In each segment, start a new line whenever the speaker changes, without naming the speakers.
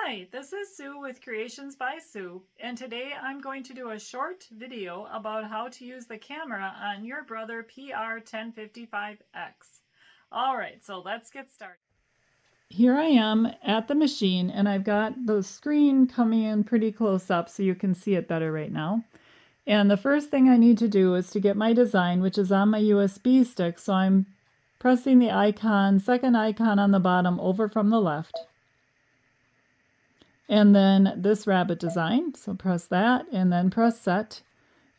Hi, this is Sue with Creations by Sue, and today I'm going to do a short video about how to use the camera on your Brother PR1055X. Alright, so let's get started. Here I am at the machine, and I've got the screen coming in pretty close up so you can see it better right now. And the first thing I need to do is to get my design, which is on my USB stick, so I'm pressing the icon, second icon on the bottom over from the left. And then this rabbit design, so press that and then press set.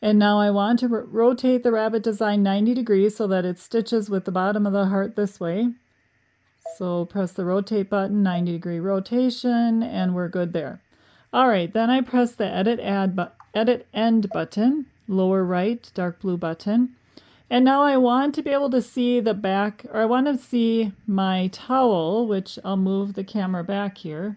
And now I want to rotate the rabbit design 90 degrees so that it stitches with the bottom of the heart this way. So press the rotate button, 90 degree rotation, and we're good there. All right, then I press the edit end button, lower right, dark blue button. And now I want to be able to see the back, or I want to see my towel, which I'll move the camera back here.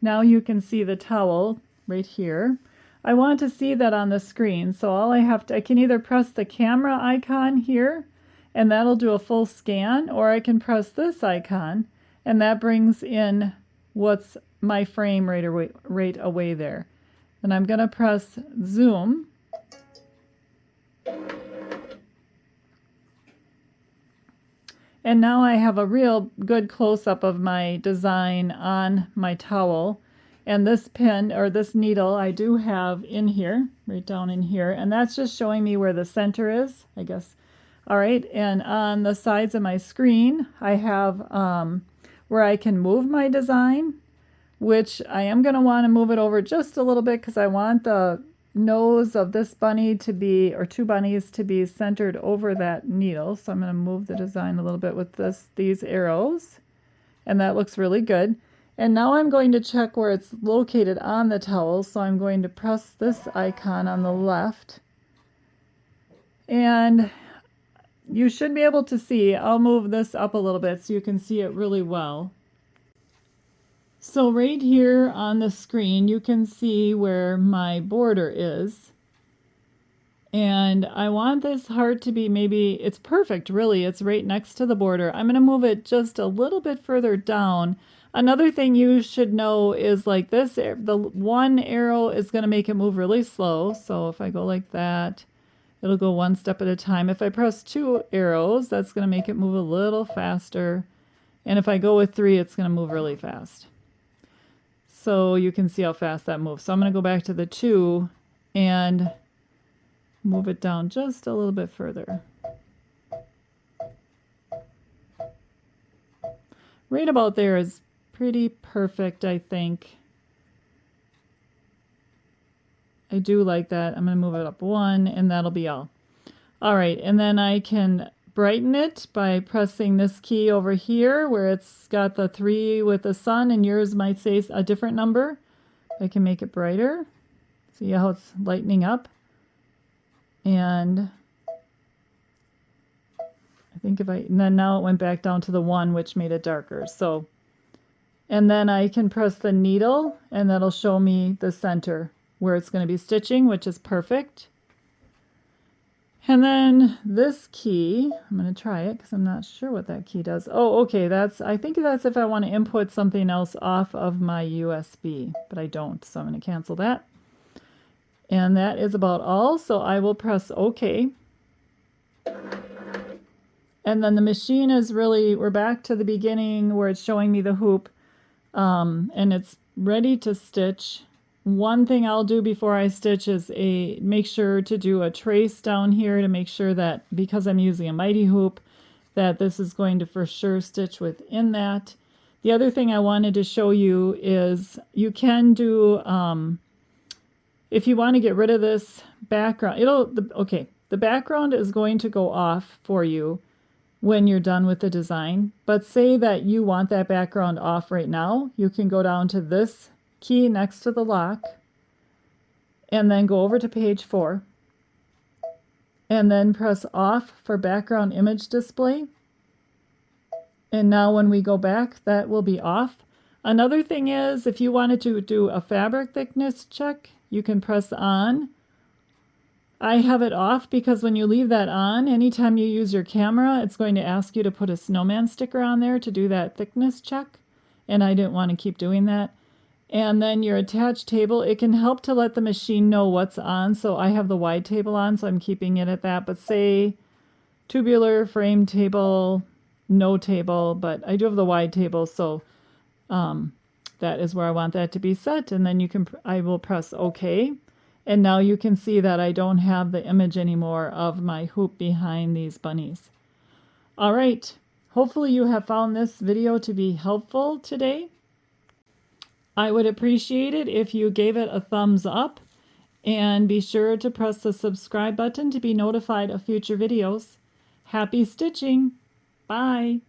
Now you can see the towel right here. I want to see that on the screen, so I can either press the camera icon here, and that'll do a full scan, or I can press this icon, and that brings in what's my frame right away there. And I'm going to press zoom. And now I have a real good close-up of my design on my towel. And this pin, or this needle, I do have in here, right down in here. And that's just showing me where the center is, I guess. All right, and on the sides of my screen, I have where I can move my design, which I am going to want to move it over just a little bit because I want the nose of this bunny to be, or two bunnies to be centered over that needle. So I'm going to move the design a little bit with these arrows, and that looks really good. And now I'm going to check where it's located on the towel. So I'm going to press this icon on the left, and you should be able to see. I'll move this up a little bit so you can see it really well. So right here on the screen, you can see where my border is. And I want this heart to be it's perfect, really. It's right next to the border. I'm going to move it just a little bit further down. Another thing you should know is like this, the one arrow is going to make it move really slow. So if I go like that, it'll go one step at a time. If I press two arrows, that's going to make it move a little faster. And if I go with three, it's going to move really fast. So you can see how fast that moves. So I'm going to go back to the 2 and move it down just a little bit further. Right about there is pretty perfect, I think. I do like that. I'm going to move it up 1, and that'll be all. All right, and then I can brighten it by pressing this key over here where it's got the 3 with the sun, and yours might say a different number. I can make it brighter. See how it's lightening up? And I think and then now it went back down to the 1, which made it darker. So, and then I can press the needle, and that'll show me the center where it's going to be stitching, which is perfect. And then this key, I'm going to try it because I'm not sure what that key does. Oh, okay, I think that's if I want to input something else off of my USB, but I don't, so I'm going to cancel that. And that is about all, so I will press OK. And then the machine is we're back to the beginning where it's showing me the hoop, and it's ready to stitch. One thing I'll do before I stitch is make sure to do a trace down here to make sure that, because I'm using a mighty hoop, that this is going to for sure stitch within that. The other thing I wanted to show you is you can do, if you want to get rid of this background, the background is going to go off for you when you're done with the design. But say that you want that background off right now, you can go down to this key next to the lock and then go over to page 4 and then press off for background image display. And now when we go back, that will be off. Another thing is, if you wanted to do a fabric thickness check, you can press on. I have it off because when you leave that on, anytime you use your camera, it's going to ask you to put a snowman sticker on there to do that thickness check. and I didn't want to keep doing that. And then your attached table, it can help to let the machine know what's on. So I have the wide table on, so I'm keeping it at that. But say tubular frame table, no table, but I do have the wide table, so that is where I want that to be set. And then I will press OK. And now you can see that I don't have the image anymore of my hoop behind these bunnies. All right, hopefully you have found this video to be helpful today. I would appreciate it if you gave it a thumbs up, and be sure to press the subscribe button to be notified of future videos. Happy stitching! Bye!